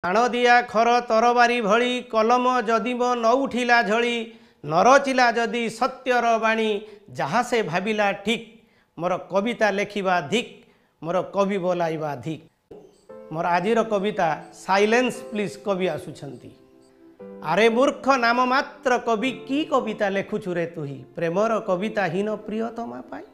आणदिया खर तरबारी भली कलम जदिब न उठिला झली न रचिला जदि सत्यर बाणी जहाँ से भाविला ठीक मोर कविता लेखिबा धिक मोर कवि बोलाइबा धिक। मोर आजिर कविता साइलेंस प्लीज कवि आसुछंती। आरे मूर्ख नाम मात्र कवि की कविता लेखुछु रे तुही प्रेमर कविता हीन प्रियतमा पाई।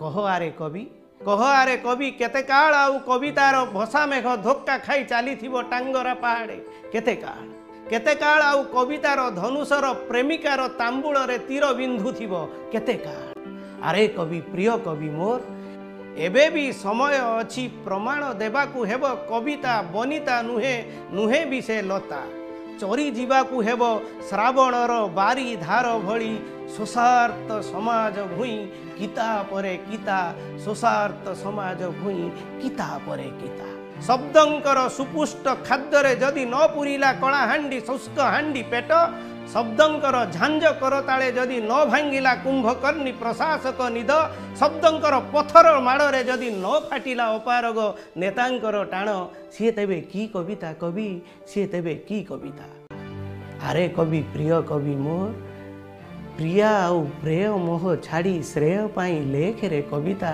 कह आरे कवि केते काल आउ कवितार भसा मेघ धोक्का खाई चली टांगरा पहाड़े केते काल आउ कवितार धनुषर प्रेमिकार तांबूल रे तीर बिंधु थिबो केते काल। आरे कवि प्रिय कवि मोर एबे भी समय अछि प्रमाण देबाकू हेब कविता बनिता नुहे नुहे भी से लता चोरी जीवाकू हेब श्रावणर बारी धार भली शोषार्थ समाज भूई किता परे किता शोषार्थ समाज भूई किता परे किता। शब्दंकर सुपुष्ट खाद्य जदि न पुरीला कला हांडी शुष्क हांडी पेट शब्दंकर झांझ करताले जदि न भांगिला कुंभकर्णी प्रशासक निद शब्दंकर पथर माड़े जदि न फाटिला अपारग नेतांकर टाण सी तेबे की कविता कवि सी तेबे की कविता। आरे कवि प्रिय कवि मोर प्रिया आउ प्रेय मोह छाड़ी श्रेय पाई लेख रे कविता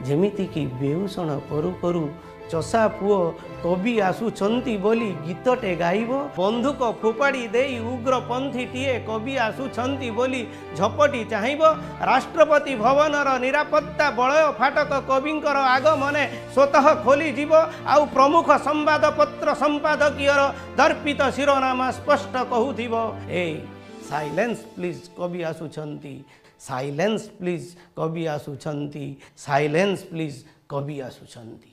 जेमिति की बेउषण करू करू चषा पुओ कवि आसुछंती बोली गीतटे गाइब बंधुक फोपाड़ी देई उग्रपंथी टीए कवि आसुछंती बोली झपटी चाहिब राष्ट्रपति भवनर निरापत्ता बलय फाटक कविंकर आगमने स्वतः खोली जीव आउ प्रमुख संवाद पत्र संपादकीयर दर्पित शिरोनामा स्पष्ट कहूथिब ए साइलेंस प्लीज कवि आसुछंती साइलेंस प्लीज कवि आसुछंती साइलेंस प्लीज कवि आसुछंती।